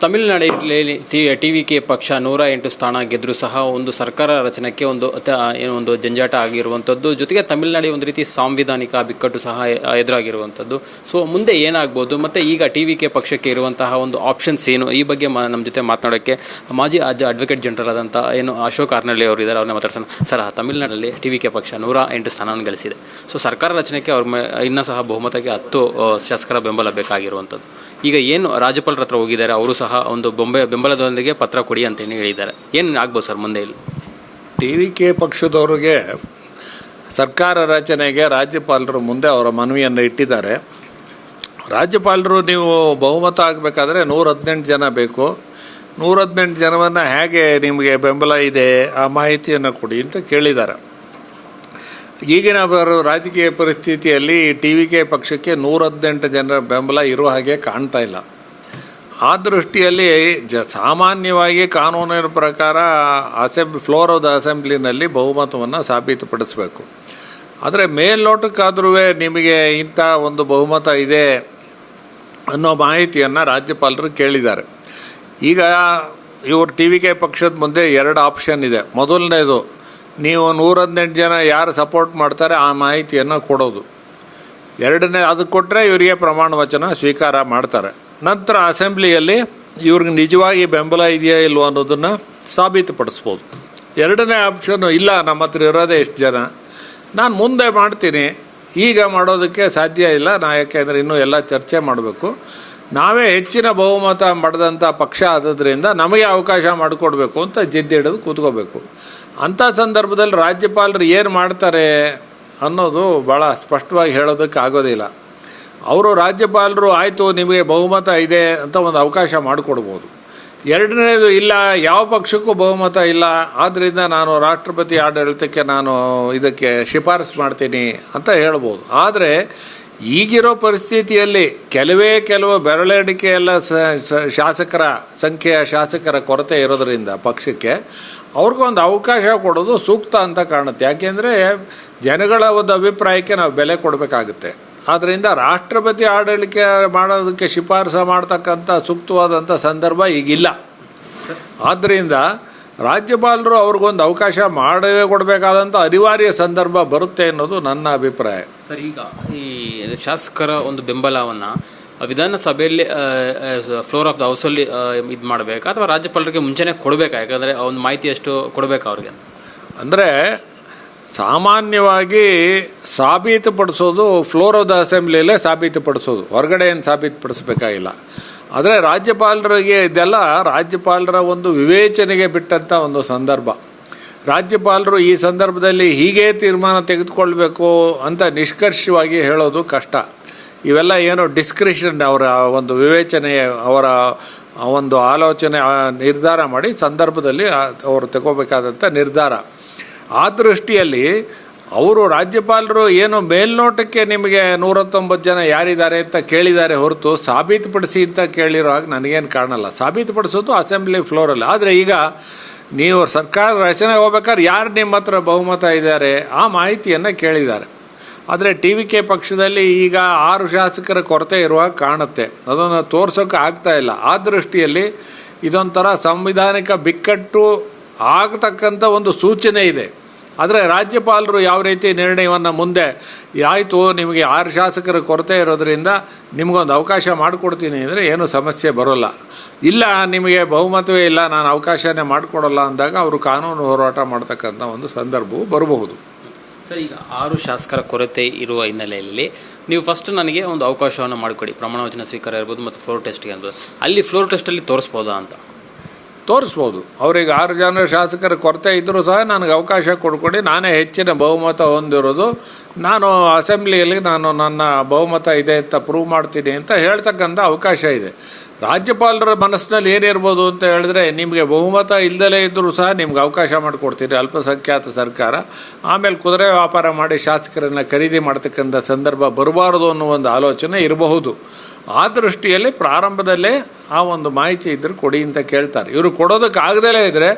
ತಮಿಳುನಾಡಿನಲ್ಲಿ TVK ಪಕ್ಷ 108 ಸ್ಥಾನ ಗೆದ್ದರೂ ಸಹ ಒಂದು ಸರ್ಕಾರ ರಚನೆಗೆ ಒಂದು ಜಂಜಾಟ ಆಗಿರುವಂಥದ್ದು. ಜೊತೆಗೆ ತಮಿಳುನಾಡಿ ಒಂದು ರೀತಿ ಸಾಂವಿಧಾನಿಕ ಬಿಕ್ಕಟ್ಟು ಸಹ ಎದುರಾಗಿರುವಂಥದ್ದು. ಸೊ ಮುಂದೆ ಏನಾಗ್ಬೋದು ಮತ್ತು ಈಗ TVK ಪಕ್ಷಕ್ಕೆ ಇರುವಂತಹ ಒಂದು ಆಪ್ಷನ್ಸ್ ಏನು, ಈ ಬಗ್ಗೆ ನಮ್ಮ ಜೊತೆ ಮಾತನಾಡೋಕ್ಕೆ ಮಾಜಿ ಅಡ್ವೊಕೇಟ್ ಜನರಲ್ ಆದಂಥ ಅಶೋಕ್ ಆರ್ನಳ್ಳಿ ಅವರು ಇದ್ದಾರೆ. ಅವ್ರನ್ನ ಮಾತಾಡ್ಸೋಣ. ಸರ್, ತಮಿಳುನಾಡಲ್ಲಿ TVK ಪಕ್ಷ 108 ಸ್ಥಾನವನ್ನು ಗಳಿಸಿದೆ. ಸೊ ಸರ್ಕಾರ ರಚನೆಗೆ ಇನ್ನೂ ಸಹ ಬಹುಮತಕ್ಕೆ 10 ಶಾಸಕರ ಬೆಂಬಲ ಬೇಕಾಗಿರುವಂಥದ್ದು. ಈಗ ಏನು ರಾಜ್ಯಪಾಲರ ಹತ್ರ ಹೋಗಿದ್ದಾರೆ, ಅವರು ಸಹ ಒಂದು ಬೆಂಬಲದೊಂದಿಗೆ ಪತ್ರ ಕೊಡಿ ಅಂತ ಹೇಳಿದ್ದಾರೆ. ಏನು ಆಗ್ಬೋದು ಸರ್ ಮುಂದೆ ಇಲ್ಲಿ? TVK ಪಕ್ಷದವರಿಗೆ ಸರ್ಕಾರ ರಚನೆಗೆ ರಾಜ್ಯಪಾಲರು ಮುಂದೆ ಅವರ ಮನವಿಯನ್ನು ಇಟ್ಟಿದ್ದಾರೆ. ರಾಜ್ಯಪಾಲರು ನೀವು ಬಹುಮತ ಆಗಬೇಕಾದ್ರೆ 118 ಜನ ಬೇಕು. 118 ಜನವನ್ನು ಹೇಗೆ ನಿಮಗೆ ಬೆಂಬಲ ಇದೆ ಆ ಮಾಹಿತಿಯನ್ನು ಕೊಡಿ ಅಂತ ಕೇಳಿದ್ದಾರೆ. ಈಗಿನ ರಾಜಕೀಯ ಪರಿಸ್ಥಿತಿಯಲ್ಲಿ TVK ಪಕ್ಷಕ್ಕೆ 118 ಜನರ ಬೆಂಬಲ ಇರುವ ಹಾಗೆ ಕಾಣ್ತಾ ಇಲ್ಲ. ಆ ದೃಷ್ಟಿಯಲ್ಲಿ ಸಾಮಾನ್ಯವಾಗಿ ಕಾನೂನಿನ ಪ್ರಕಾರ ಫ್ಲೋರ್ ಆಫ್ ದ ಅಸೆಂಬ್ಲಿನಲ್ಲಿ ಬಹುಮತವನ್ನು ಸಾಬೀತುಪಡಿಸಬೇಕು. ಆದರೆ ಮೇಲ್ನೋಟಕ್ಕಾದ್ರೂ ನಿಮಗೆ ಇಂಥ ಒಂದು ಬಹುಮತ ಇದೆ ಅನ್ನೋ ಮಾಹಿತಿಯನ್ನು ರಾಜ್ಯಪಾಲರು ಕೇಳಿದ್ದಾರೆ. ಈಗ ಇವರು TVK ಪಕ್ಷದ ಮುಂದೆ 2 ಆಪ್ಷನ್ ಇದೆ. ಮೊದಲನೇದು, ನೀವು 118 ಜನ ಯಾರು ಸಪೋರ್ಟ್ ಮಾಡ್ತಾರೆ ಆ ಮಾಹಿತಿಯನ್ನು ಕೊಡೋದು. ಎರಡನೇ, ಅದು ಕೊಟ್ಟರೆ ಇವರಿಗೆ ಪ್ರಮಾಣ ವಚನ ಸ್ವೀಕಾರ ಮಾಡ್ತಾರೆ. ನಂತರ ಅಸೆಂಬ್ಲಿಯಲ್ಲಿ ಇವ್ರಿಗೆ ನಿಜವಾಗಿ ಬೆಂಬಲ ಇದೆಯಾ ಇಲ್ವೋ ಅನ್ನೋದನ್ನು ಸಾಬೀತುಪಡಿಸ್ಬೋದು. ಎರಡನೇ ಆಪ್ಷನ್ನು, ಇಲ್ಲ ನಮ್ಮ ಹತ್ರ ಇರೋದೇ ಎಷ್ಟು ಜನ, ನಾನು ಮುಂದೆ ಮಾಡ್ತೀನಿ, ಈಗ ಮಾಡೋದಕ್ಕೆ ಸಾಧ್ಯ ಇಲ್ಲ, ಯಾಕೆಂದರೆ ಇನ್ನೂ ಎಲ್ಲ ಚರ್ಚೆ ಮಾಡಬೇಕು, ನಾವೇ ಹೆಚ್ಚಿನ ಬಹುಮತ ಪಡೆದಂಥ ಪಕ್ಷ ಆದದ್ರಿಂದ ನಮಗೆ ಅವಕಾಶ ಮಾಡಿಕೊಡ್ಬೇಕು ಅಂತ ಜಿದ್ದಿಡಿದು ಕೂತ್ಕೋಬೇಕು. ಅಂಥ ಸಂದರ್ಭದಲ್ಲಿ ರಾಜ್ಯಪಾಲರು ಏನು ಮಾಡ್ತಾರೆ ಅನ್ನೋದು ಭಾಳ ಸ್ಪಷ್ಟವಾಗಿ ಹೇಳೋದಕ್ಕೆ ಆಗೋದಿಲ್ಲ. ಅವರು ರಾಜ್ಯಪಾಲರು ಆಯಿತು ನಿಮಗೆ ಬಹುಮತ ಇದೆ ಅಂತ ಒಂದು ಅವಕಾಶ ಮಾಡಿಕೊಡ್ಬೋದು. ಎರಡನೇದು, ಇಲ್ಲ ಯಾವ ಪಕ್ಷಕ್ಕೂ ಬಹುಮತ ಇಲ್ಲ, ಆದ್ದರಿಂದ ನಾನು ರಾಷ್ಟ್ರಪತಿ ಆಡಳಿತಕ್ಕೆ ಇದಕ್ಕೆ ಶಿಫಾರಸು ಮಾಡ್ತೀನಿ ಅಂತ ಹೇಳ್ಬೋದು. ಆದರೆ ಈಗಿರೋ ಪರಿಸ್ಥಿತಿಯಲ್ಲಿ ಕೆಲವು ಬೆರಳೆಣಿಕೆ ಎಲ್ಲ ಸಂಖ್ಯೆಯ ಶಾಸಕರ ಕೊರತೆ ಇರೋದರಿಂದ ಪಕ್ಷಕ್ಕೆ ಅವ್ರಿಗೊಂದು ಅವಕಾಶ ಕೊಡೋದು ಸೂಕ್ತ ಅಂತ ಕಾಣುತ್ತೆ. ಯಾಕೆಂದರೆ ಜನಗಳ ಒಂದು ಅಭಿಪ್ರಾಯಕ್ಕೆ ನಾವು ಬೆಲೆ ಕೊಡಬೇಕಾಗುತ್ತೆ. ಆದ್ದರಿಂದ ರಾಷ್ಟ್ರಪತಿ ಆಡಳಿಕೆ ಮಾಡೋದಕ್ಕೆ ಶಿಫಾರಸು ಮಾಡ್ತಕ್ಕಂಥ ಸೂಕ್ತವಾದಂಥ ಸಂದರ್ಭ ಈಗಿಲ್ಲ. ಆದ್ದರಿಂದ ರಾಜ್ಯಪಾಲರು ಅವ್ರಿಗೊಂದು ಅವಕಾಶ ಮಾಡವೇ ಕೊಡಬೇಕಾದಂಥ ಅನಿವಾರ್ಯ ಸಂದರ್ಭ ಬರುತ್ತೆ ಅನ್ನೋದು ನನ್ನ ಅಭಿಪ್ರಾಯ. ಸರ್, ಈಗ ಈ ಶಾಸಕರ ಒಂದು ಬೆಂಬಲವನ್ನು ವಿಧಾನಸಭೆಯಲ್ಲಿ ಫ್ಲೋರ್ ಆಫ್ ದ ಹೌಸಲ್ಲಿ ಇದು ಮಾಡಬೇಕಾ ಅಥವಾ ರಾಜ್ಯಪಾಲರಿಗೆ ಮುಂಚೆನೇ ಕೊಡಬೇಕಾ? ಯಾಕಂದರೆ ಒಂದು ಮಾಹಿತಿ ಎಷ್ಟು ಕೊಡಬೇಕಾ ಅವ್ರಿಗೆ? ಅಂದರೆ ಸಾಮಾನ್ಯವಾಗಿ ಸಾಬೀತುಪಡಿಸೋದು ಫ್ಲೋರ್ ಆಫ್ ದ ಅಸೆಂಬ್ಲಿಯಲ್ಲೇ ಸಾಬೀತುಪಡಿಸೋದು, ಹೊರಗಡೆ ಏನು ಸಾಬೀತುಪಡಿಸ್ಬೇಕಾಗಿಲ್ಲ. ಆದರೆ ರಾಜ್ಯಪಾಲರಿಗೆ ಇದೆಲ್ಲ ರಾಜ್ಯಪಾಲರ ಒಂದು ವಿವೇಚನೆಗೆ ಬಿಟ್ಟಂಥ ಒಂದು ಸಂದರ್ಭ. ರಾಜ್ಯಪಾಲರು ಈ ಸಂದರ್ಭದಲ್ಲಿ ಹೀಗೆ ತೀರ್ಮಾನ ತೆಗೆದುಕೊಳ್ಬೇಕು ಅಂತ ನಿಷ್ಕರ್ಷವಾಗಿ ಹೇಳೋದು ಕಷ್ಟ. ಇವೆಲ್ಲ ಏನು ಡಿಸ್ಕ್ರಿಷನ್, ಅವರ ಒಂದು ವಿವೇಚನೆ, ಅವರ ಒಂದು ಆಲೋಚನೆ ನಿರ್ಧಾರ ಮಾಡಿ ಸಂದರ್ಭದಲ್ಲಿ ಅವರು ತಗೋಬೇಕಾದಂಥ ನಿರ್ಧಾರ. ಆ ದೃಷ್ಟಿಯಲ್ಲಿ ಅವರು ರಾಜ್ಯಪಾಲರು ಏನು ಮೇಲ್ನೋಟಕ್ಕೆ ನಿಮಗೆ 119 ಜನ ಯಾರಿದ್ದಾರೆ ಅಂತ ಕೇಳಿದ್ದಾರೆ ಹೊರತು ಸಾಬೀತುಪಡಿಸಿ ಅಂತ ಕೇಳಿರೋ ಹಾಗೆ ನನಗೇನು ಕಾಣಲ್ಲ. ಸಾಬೀತುಪಡಿಸೋದು ಅಸೆಂಬ್ಲಿ ಫ್ಲೋರಲ್ಲಿ. ಆದರೆ ಈಗ ನೀವು ಸರ್ಕಾರ ರಚನೆ ಹೋಗ್ಬೇಕಾದ್ರೆ ಯಾರು ನಿಮ್ಮ ಹತ್ರ ಬಹುಮತ ಇದ್ದಾರೆ ಆ ಮಾಹಿತಿಯನ್ನು ಕೇಳಿದ್ದಾರೆ. ಆದರೆ TVK ಪಕ್ಷದಲ್ಲಿ ಈಗ 6 ಶಾಸಕರ ಕೊರತೆ ಇರುವಾಗ ಕಾಣುತ್ತೆ, ಅದನ್ನು ತೋರ್ಸೋಕೆ ಆಗ್ತಾ ಇಲ್ಲ. ಆ ದೃಷ್ಟಿಯಲ್ಲಿ ಇದೊಂಥರ ಸಂವಿಧಾನಿಕ ಬಿಕ್ಕಟ್ಟು ಆಗತಕ್ಕಂಥ ಒಂದು ಸೂಚನೆ ಇದೆ. ಆದರೆ ರಾಜ್ಯಪಾಲರು ಯಾವ ರೀತಿ ನಿರ್ಣಯವನ್ನು ಮುಂದೆ ಆಯಿತು ನಿಮಗೆ 6 ಶಾಸಕರ ಕೊರತೆ ಇರೋದರಿಂದ ನಿಮಗೊಂದು ಅವಕಾಶ ಮಾಡಿಕೊಡ್ತೀನಿ ಅಂದರೆ ಏನೂ ಸಮಸ್ಯೆ ಬರೋಲ್ಲ. ಇಲ್ಲ ನಿಮಗೆ ಬಹುಮತವೇ ಇಲ್ಲ, ನಾನು ಅವಕಾಶನೇ ಮಾಡಿಕೊಡಲ್ಲ ಅಂದಾಗ ಅವರು ಕಾನೂನು ಹೋರಾಟ ಮಾಡ್ತಕ್ಕಂಥ ಒಂದು ಸಂದರ್ಭವು ಬರಬಹುದು. ಸರ್, ಈಗ 6 ಶಾಸಕರ ಕೊರತೆ ಇರುವ ಹಿನ್ನೆಲೆಯಲ್ಲಿ ನೀವು ಫಸ್ಟ್ ನನಗೆ ಒಂದು ಅವಕಾಶವನ್ನು ಮಾಡಿಕೊಡಿ, ಪ್ರಮಾಣ ವಚನ ಸ್ವೀಕಾರ ಇರ್ಬೋದು ಮತ್ತು ಫ್ಲೋರ್ ಟೆಸ್ಟ್ಗೆ ಅನ್ಬೋದು. ಅಲ್ಲಿ ಫ್ಲೋರ್ ಟೆಸ್ಟಲ್ಲಿ ತೋರಿಸ್ಬೋದಾ ಅಂತ? ತೋರಿಸ್ಬೋದು. ಅವರಿಗೆ 6 ಜನ ಶಾಸಕರ ಕೊರತೆ ಇದ್ದರೂ ಸಹ ನನಗೆ ಅವಕಾಶ ಕೊಡ್ಕೊಡಿ, ನಾನೇ ಹೆಚ್ಚಿನ ಬಹುಮತ ಹೊಂದಿರೋದು, ನಾನು ಅಸೆಂಬ್ಲಿಯಲ್ಲಿ ನನ್ನ ಬಹುಮತ ಇದೆ ಅಂತ ಪ್ರೂವ್ ಮಾಡ್ತೀನಿ ಅಂತ ಹೇಳ್ತಕ್ಕಂಥ ಅವಕಾಶ ಇದೆ. ರಾಜ್ಯಪಾಲರ ಮನಸ್ಸಿನಲ್ಲಿ ಏನಿರ್ಬೋದು ಅಂತ ಹೇಳಿದ್ರೆ, ನಿಮಗೆ ಬಹುಮತ ಇಲ್ಲದಲೇ ಇದ್ದರೂ ಸಹ ನಿಮ್ಗೆ ಅವಕಾಶ ಮಾಡಿಕೊಡ್ತೀರಿ ಅಲ್ಪಸಂಖ್ಯಾತ ಸರ್ಕಾರ, ಆಮೇಲೆ ಕುದುರೆ ವ್ಯಾಪಾರ ಮಾಡಿ ಶಾಸಕರನ್ನು ಖರೀದಿ ಮಾಡ್ತಕ್ಕಂಥ ಸಂದರ್ಭ ಬರಬಾರದು ಅನ್ನೋ ಒಂದು ಆಲೋಚನೆ ಇರಬಹುದು. ಆ ದೃಷ್ಟಿಯಲ್ಲಿ ಪ್ರಾರಂಭದಲ್ಲೇ ಆ ಒಂದು ಮಾಹಿತಿ ಇದ್ದರೆ ಕೊಡಿ ಅಂತ ಕೇಳ್ತಾರೆ. ಇವರು ಕೊಡೋದಕ್ಕೆ ಆಗದಲೇ ಇದ್ದರೆ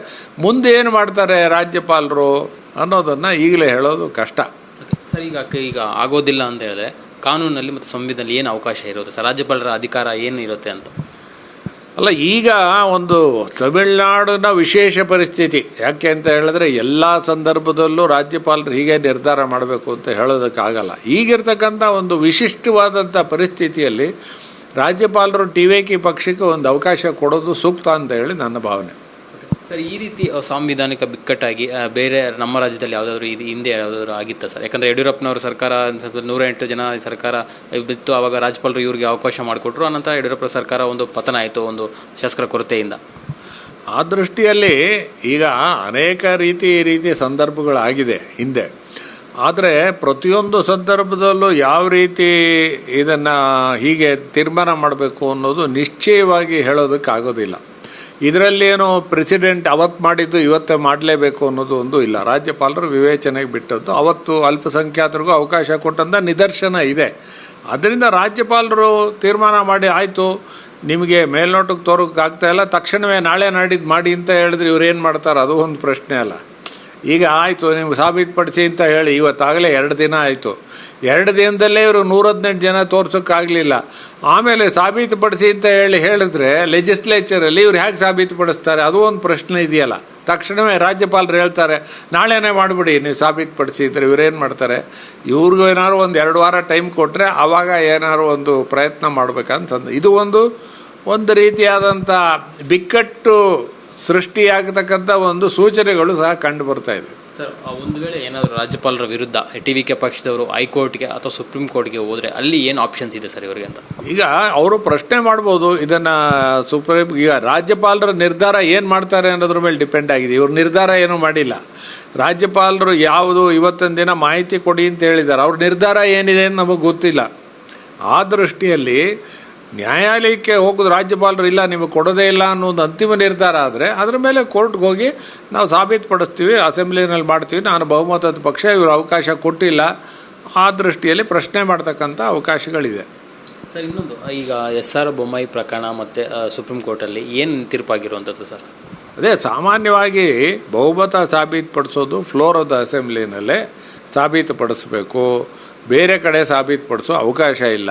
ಮುಂದೆ ಏನು ಮಾಡ್ತಾರೆ ರಾಜ್ಯಪಾಲರು ಅನ್ನೋದನ್ನು ಈಗಲೇ ಹೇಳೋದು ಕಷ್ಟ. ಸರ್, ಈಗ ಆಗೋದಿಲ್ಲ ಅಂತ ಹೇಳಿದ್ರೆ ಕಾನೂನಲ್ಲಿ ಮತ್ತು ಸಂವಿಧಾನದಲ್ಲಿ ಏನು ಅವಕಾಶ ಇರುತ್ತೆ ಸರ್? ರಾಜ್ಯಪಾಲರ ಅಧಿಕಾರ ಏನು ಇರುತ್ತೆ ಅಂತ? ಅಲ್ಲ, ಈಗ ಒಂದು ತಮಿಳುನಾಡಿನ ವಿಶೇಷ ಪರಿಸ್ಥಿತಿ ಯಾಕೆ ಅಂತ ಹೇಳಿದ್ರೆ ಎಲ್ಲ ಸಂದರ್ಭದಲ್ಲೂ ರಾಜ್ಯಪಾಲರು ಹೀಗೆ ನಿರ್ಧಾರ ಮಾಡಬೇಕು ಅಂತ ಹೇಳೋದಕ್ಕಾಗಲ್ಲ. ಈಗಿರ್ತಕ್ಕಂಥ ಒಂದು ವಿಶಿಷ್ಟವಾದಂಥ ಪರಿಸ್ಥಿತಿಯಲ್ಲಿ ರಾಜ್ಯಪಾಲರು ಟಿ.ವಿ.ಕೆ ಪಕ್ಷಕ್ಕೆ ಒಂದು ಅವಕಾಶ ಕೊಡೋದು ಸೂಕ್ತ ಅಂತ ಹೇಳಿ ನನ್ನ ಭಾವನೆ. ಸರ್, ಈ ರೀತಿ ಸಾಂವಿಧಾನಿಕ ಬಿಕ್ಕಟ್ಟಾಗಿ ಬೇರೆ ನಮ್ಮ ರಾಜ್ಯದಲ್ಲಿ ಯಾವುದಾದ್ರು ಇದು ಹಿಂದೆ ಯಾವುದಾದ್ರು ಆಗಿತ್ತಾ ಸರ್? ಯಾಕಂದರೆ ಯಡಿಯೂರಪ್ಪನವ್ರ ಸರ್ಕಾರ 108 ಜನ ಸರ್ಕಾರ ಬಿತ್ತು, ಆವಾಗ ರಾಜ್ಯಪಾಲರು ಇವ್ರಿಗೆ ಅವಕಾಶ ಮಾಡಿಕೊಟ್ರು. ಆನಂತರ ಯಡಿಯೂರಪ್ಪ ಸರ್ಕಾರ ಒಂದು ಪತನ ಆಯಿತು ಒಂದು ಶಾಸಕರ ಕೊರತೆಯಿಂದ. ಆ ದೃಷ್ಟಿಯಲ್ಲಿ ಈಗ ಅನೇಕ ರೀತಿ ಸಂದರ್ಭಗಳಾಗಿದೆ ಹಿಂದೆ. ಆದರೆ ಪ್ರತಿಯೊಂದು ಸಂದರ್ಭದಲ್ಲೂ ಯಾವ ರೀತಿ ಇದನ್ನು ಹೀಗೆ ತೀರ್ಮಾನ ಮಾಡಬೇಕು ಅನ್ನೋದು ನಿಶ್ಚಯವಾಗಿ ಹೇಳೋದಕ್ಕಾಗೋದಿಲ್ಲ. ಇದರಲ್ಲೇನೋ ಪ್ರೆಸಿಡೆಂಟ್ ಅವತ್ತು ಮಾಡಿದ್ದು ಇವತ್ತೇ ಮಾಡಲೇಬೇಕು ಅನ್ನೋದು ಒಂದು ಇಲ್ಲ. ರಾಜ್ಯಪಾಲರು ವಿವೇಚನೆಗೆ ಬಿಟ್ಟದ್ದು, ಅವತ್ತು ಅಲ್ಪಸಂಖ್ಯಾತರಿಗೂ ಅವಕಾಶ ಕೊಟ್ಟಂಥ ನಿದರ್ಶನ ಇದೆ. ಅದರಿಂದ ರಾಜ್ಯಪಾಲರು ತೀರ್ಮಾನ ಮಾಡಿ ಆಯಿತು, ನಿಮಗೆ ಮೇಲ್ನೋಟಕ್ಕೆ ತೋರೋಕ್ಕೆ ಆಗ್ತಾಯಿಲ್ಲ, ತಕ್ಷಣವೇ ನಾಳೆ ನಾಡಿದ್ದು ಮಾಡಿ ಅಂತ ಹೇಳಿದ್ರೆ ಇವ್ರು ಏನು ಮಾಡ್ತಾರೆ, ಅದು ಒಂದು ಪ್ರಶ್ನೆ ಅಲ್ಲ. ಈಗ ಆಯಿತು ನಿಮ್ಗೆ ಸಾಬೀತುಪಡಿಸಿ ಅಂತ ಹೇಳಿ ಇವತ್ತಾಗಲೇ 2 ದಿನ ಆಯಿತು. 2 ದಿನದಲ್ಲೇ ಇವರು 118 ಜನ ತೋರ್ಸೋಕ್ಕಾಗಲಿಲ್ಲ. ಆಮೇಲೆ ಸಾಬೀತುಪಡಿಸಿ ಅಂತ ಹೇಳಿದ್ರೆ ಲೆಜಿಸ್ಲೇಚರಲ್ಲಿ ಇವ್ರು ಹೇಗೆ ಸಾಬೀತುಪಡಿಸ್ತಾರೆ, ಅದು ಒಂದು ಪ್ರಶ್ನೆ ಇದೆಯಲ್ಲ. ತಕ್ಷಣವೇ ರಾಜ್ಯಪಾಲರು ಹೇಳ್ತಾರೆ ನಾಳೆನೇ ಮಾಡಿಬಿಡಿ ನೀವು ಸಾಬೀತುಪಡಿಸಿ ಇದ್ರೆ ಇವರೇನು ಮಾಡ್ತಾರೆ? ಇವ್ರಿಗೂ ಏನಾದ್ರು ಒಂದು 2 ವಾರ ಟೈಮ್ ಕೊಟ್ಟರೆ ಆವಾಗ ಏನಾದ್ರು ಒಂದು ಪ್ರಯತ್ನ ಮಾಡಬೇಕಂತಂದು ಇದು ಒಂದು ರೀತಿಯಾದಂಥ ಬಿಕ್ಕಟ್ಟು ಸೃಷ್ಟಿಯಾಗತಕ್ಕಂಥ ಒಂದು ಸೂಚನೆಗಳು ಸಹ ಕಂಡು ಬರ್ತಾ ಇದೆ. ಸರ್, ಒಂದು ವೇಳೆ ಏನಾದರೂ ರಾಜ್ಯಪಾಲರ ವಿರುದ್ಧ ಟಿ.ವಿ.ಕೆ ಪಕ್ಷದವರು ಹೈಕೋರ್ಟ್ಗೆ ಅಥವಾ ಸುಪ್ರೀಂ ಕೋರ್ಟ್ಗೆ ಹೋದರೆ ಅಲ್ಲಿ ಏನು ಆಪ್ಷನ್ಸ್ ಇದೆ ಸರ್ ಇವರಿಗೆ ಅಂತ? ಈಗ ಅವರು ಪ್ರಶ್ನೆ ಮಾಡ್ಬೋದು ಇದನ್ನು ಈಗ ರಾಜ್ಯಪಾಲರ ನಿರ್ಧಾರ ಏನು ಮಾಡ್ತಾರೆ ಅನ್ನೋದ್ರ ಮೇಲೆ ಡಿಪೆಂಡ್ ಆಗಿದೆ. ಇವ್ರ ನಿರ್ಧಾರ ಏನೂ ಮಾಡಿಲ್ಲ. ರಾಜ್ಯಪಾಲರು ಯಾವುದು ಇವತ್ತೊಂದು ದಿನ ಮಾಹಿತಿ ಕೊಡಿ ಅಂತ ಹೇಳಿದ್ದಾರೆ, ಅವ್ರ ನಿರ್ಧಾರ ಏನಿದೆ ಅಂತ ನಮಗೆ ಗೊತ್ತಿಲ್ಲ. ಆ ದೃಷ್ಟಿಯಲ್ಲಿ ನ್ಯಾಯಾಲಯಕ್ಕೆ ಹೋಗೋದು ರಾಜ್ಯಪಾಲರು ಇಲ್ಲ ನಿಮಗೆ ಕೊಡೋದೇ ಇಲ್ಲ ಅನ್ನೋದು ಅಂತಿಮ ನಿರ್ಧಾರ ಆದರೆ ಅದರ ಮೇಲೆ ಕೋರ್ಟ್ಗೆ ಹೋಗಿ ನಾವು ಸಾಬೀತುಪಡಿಸ್ತೀವಿ, ಅಸೆಂಬ್ಲಿನಲ್ಲಿ ಮಾಡ್ತೀವಿ, ನಾನು ಬಹುಮತದ ಪಕ್ಷ ಇವರು ಅವಕಾಶ ಕೊಟ್ಟಿಲ್ಲ, ಆ ದೃಷ್ಟಿಯಲ್ಲಿ ಪ್ರಶ್ನೆ ಮಾಡ್ತಕ್ಕಂಥ ಅವಕಾಶಗಳಿದೆ. ಸರ್, ಇನ್ನೊಂದು ಈಗ ಎಸ್.ಆರ್. ಬೊಮ್ಮಾಯಿ ಪ್ರಕರಣ ಮತ್ತು ಸುಪ್ರೀಂ ಕೋರ್ಟಲ್ಲಿ ಏನು ತೀರ್ಪಾಗಿರುವಂಥದ್ದು ಸರ್? ಅದೇ ಸಾಮಾನ್ಯವಾಗಿ ಬಹುಮತ ಸಾಬೀತುಪಡಿಸೋದು ಫ್ಲೋರ್ ಆಫ್ ದ ಅಸೆಂಬ್ಲಿನಲ್ಲೇ ಸಾಬೀತುಪಡಿಸಬೇಕು, ಬೇರೆ ಕಡೆ ಸಾಬೀತುಪಡಿಸೋ ಅವಕಾಶ ಇಲ್ಲ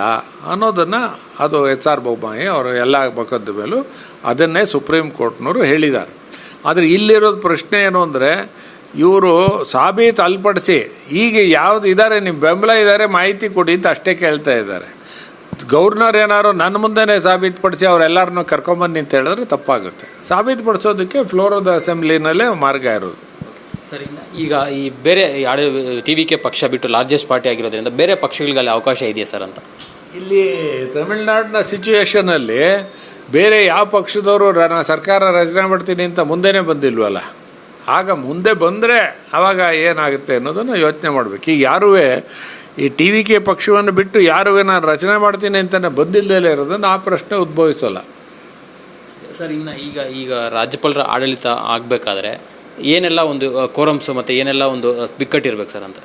ಅನ್ನೋದನ್ನು ಅದು ಎಸ್.ಆರ್. ಬೊಮ್ಮಾಯಿ ಅವರು ಎಲ್ಲ ಮೊಕದ್ದಮೆ ಮೇಲೂ ಅದನ್ನೇ ಸುಪ್ರೀಂ ಕೋರ್ಟ್ನವರು ಹೇಳಿದ್ದಾರೆ. ಆದರೆ ಇಲ್ಲಿರೋದು ಪ್ರಶ್ನೆ ಏನು ಅಂದರೆ ಇವರು ಸಾಬೀತು ಅಲ್ಪಡಿಸಿ ಈಗ ಯಾವುದು ಇದ್ದಾರೆ ನಿಮ್ಮ ಬೆಂಬಲ ಇದ್ದಾರೆ ಮಾಹಿತಿ ಕೊಡಿ ಅಂತ ಅಷ್ಟೇ ಕೇಳ್ತಾ ಇದ್ದಾರೆ. ಗವರ್ನರ್ ಏನಾದ್ರು ನನ್ನ ಮುಂದೆನೇ ಸಾಬೀತುಪಡಿಸಿ ಅವರೆಲ್ಲರನ್ನೂ ಕರ್ಕೊಂಬನ್ನಿ ಅಂತ ಹೇಳಿದ್ರೆ ತಪ್ಪಾಗುತ್ತೆ. ಸಾಬೀತುಪಡಿಸೋದಕ್ಕೆ ಫ್ಲೋರ್ ಆಫ್ ದ ಅಸೆಂಬ್ಲಿನಲ್ಲೇ ಮಾರ್ಗ ಇರೋದು. ಸರಿ, ಈಗ ಈ ಬೇರೆ ಟಿ.ವಿ.ಕೆ ಪಕ್ಷ ಬಿಟ್ಟು ಲಾರ್ಜೆಸ್ಟ್ ಪಾರ್ಟಿ ಆಗಿರೋದ್ರಿಂದ ಬೇರೆ ಪಕ್ಷಗಳಿಗೆ ಅಲ್ಲಿ ಅವಕಾಶ ಇದೆಯಾ ಸರ್ ಅಂತ? ಇಲ್ಲಿ ತಮಿಳುನಾಡಿನ ಸಿಚುವೇಶನಲ್ಲಿ ಬೇರೆ ಯಾವ ಪಕ್ಷದವರು ನಾನು ಸರ್ಕಾರ ರಚನೆ ಮಾಡ್ತೀನಿ ಅಂತ ಮುಂದೆನೇ ಬಂದಿಲ್ವಲ್ಲ. ಆಗ ಮುಂದೆ ಬಂದರೆ ಆವಾಗ ಏನಾಗುತ್ತೆ ಅನ್ನೋದನ್ನು ಯೋಚನೆ ಮಾಡಬೇಕು. ಈಗ ಯಾರೂ ಈ ಟಿ.ವಿ.ಕೆ ಪಕ್ಷವನ್ನು ಬಿಟ್ಟು ಯಾರೂ ನಾನು ರಚನೆ ಮಾಡ್ತೀನಿ ಅಂತಲೇ ಬಂದಿಲ್ಲದೇ ಇರೋದನ್ನು ಆ ಪ್ರಶ್ನೆ ಉದ್ಭವಿಸೋಲ್ಲ. ಸರ್, ಈಗ ರಾಜ್ಯಪಾಲರ ಆಡಳಿತ ಆಗಬೇಕಾದ್ರೆ ಏನೆಲ್ಲ ಒಂದು ಕೋರಮ್ಸ್ ಮತ್ತು ಏನೆಲ್ಲ ಒಂದು ಬಿಕ್ಕಟ್ಟಿರ್ಬೇಕು ಸರ್ ಅಂತ?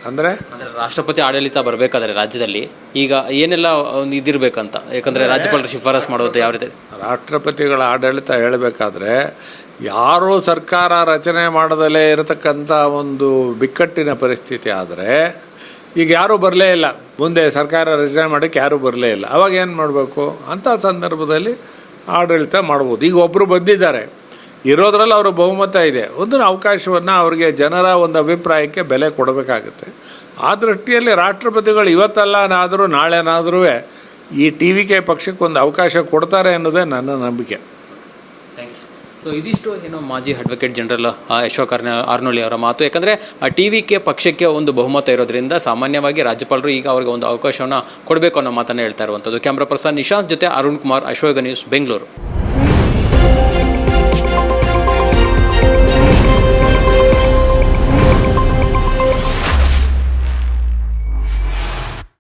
ಅಂದರೆ ರಾಷ್ಟ್ರಪತಿ ಆಡಳಿತ ಬರಬೇಕಾದ್ರೆ ರಾಜ್ಯದಲ್ಲಿ ಈಗ ಏನೆಲ್ಲ ಒಂದು ಇದಿರಬೇಕಂತ, ಯಾಕಂದರೆ ರಾಜ್ಯಪಾಲರು ಶಿಫಾರಸು ಮಾಡೋದು ಯಾವ ರೀತಿ? ರಾಷ್ಟ್ರಪತಿಗಳ ಆಡಳಿತ ಹೇಳಬೇಕಾದ್ರೆ ಯಾರೂ ಸರ್ಕಾರ ರಚನೆ ಮಾಡದಲ್ಲೇ ಇರತಕ್ಕಂಥ ಒಂದು ಬಿಕ್ಕಟ್ಟಿನ ಪರಿಸ್ಥಿತಿ ಆದರೆ ಈಗ ಯಾರೂ ಬರಲೇ ಇಲ್ಲ, ಮುಂದೆ ಸರ್ಕಾರ ರಚನೆ ಮಾಡೋಕ್ಕೆ ಯಾರೂ ಬರಲೇ ಇಲ್ಲ, ಅವಾಗ ಏನು ಮಾಡಬೇಕು ಅಂಥ ಸಂದರ್ಭದಲ್ಲಿ ಆಡಳಿತ ಮಾಡ್ಬೋದು. ಈಗ ಒಬ್ಬರು ಬಂದಿದ್ದಾರೆ, ಇರೋದ್ರಲ್ಲಿ ಅವರು ಬಹುಮತ ಇದೆ, ಒಂದು ಅವಕಾಶವನ್ನು ಅವರಿಗೆ ಜನರ ಒಂದು ಅಭಿಪ್ರಾಯಕ್ಕೆ ಬೆಲೆ ಕೊಡಬೇಕಾಗುತ್ತೆ. ಆ ದೃಷ್ಟಿಯಲ್ಲಿ ರಾಷ್ಟ್ರಪತಿಗಳು ಇವತ್ತಲ್ಲನಾದರೂ ನಾಳೆನಾದರೂ ಈ ಟಿ.ವಿ.ಕೆ ಪಕ್ಷಕ್ಕೆ ಒಂದು ಅವಕಾಶ ಕೊಡ್ತಾರೆ ಅನ್ನೋದೇ ನನ್ನ ನಂಬಿಕೆ. ಸೊ ಇದಿಷ್ಟು ಏನೋ ಮಾಜಿ ಅಡ್ವೊಕೇಟ್ ಜನರಲ್ ಅಶೋಕ್ ಆರ್ನೋಳಿ ಅವರ ಮಾತು. ಯಾಕಂದರೆ ಟಿ.ವಿ.ಕೆ ಪಕ್ಷಕ್ಕೆ ಒಂದು ಬಹುಮತ ಇರೋದ್ರಿಂದ ಸಾಮಾನ್ಯವಾಗಿ ರಾಜ್ಯಪಾಲರು ಈಗ ಅವರಿಗೆ ಒಂದು ಅವಕಾಶವನ್ನು ಕೊಡಬೇಕು ಅನ್ನೋ ಮಾತನ್ನು ಹೇಳ್ತಾ ಇರುವಂಥದ್ದು. ಕ್ಯಾಮ್ರಾ ಪರ್ಸನ್ ನಿಶಾಂತ್ ಜೊತೆ ಅರುಣ್ ಕುಮಾರ್, ಅಶ್ವಗ ನ್ಯೂಸ್, ಬೆಂಗಳೂರು.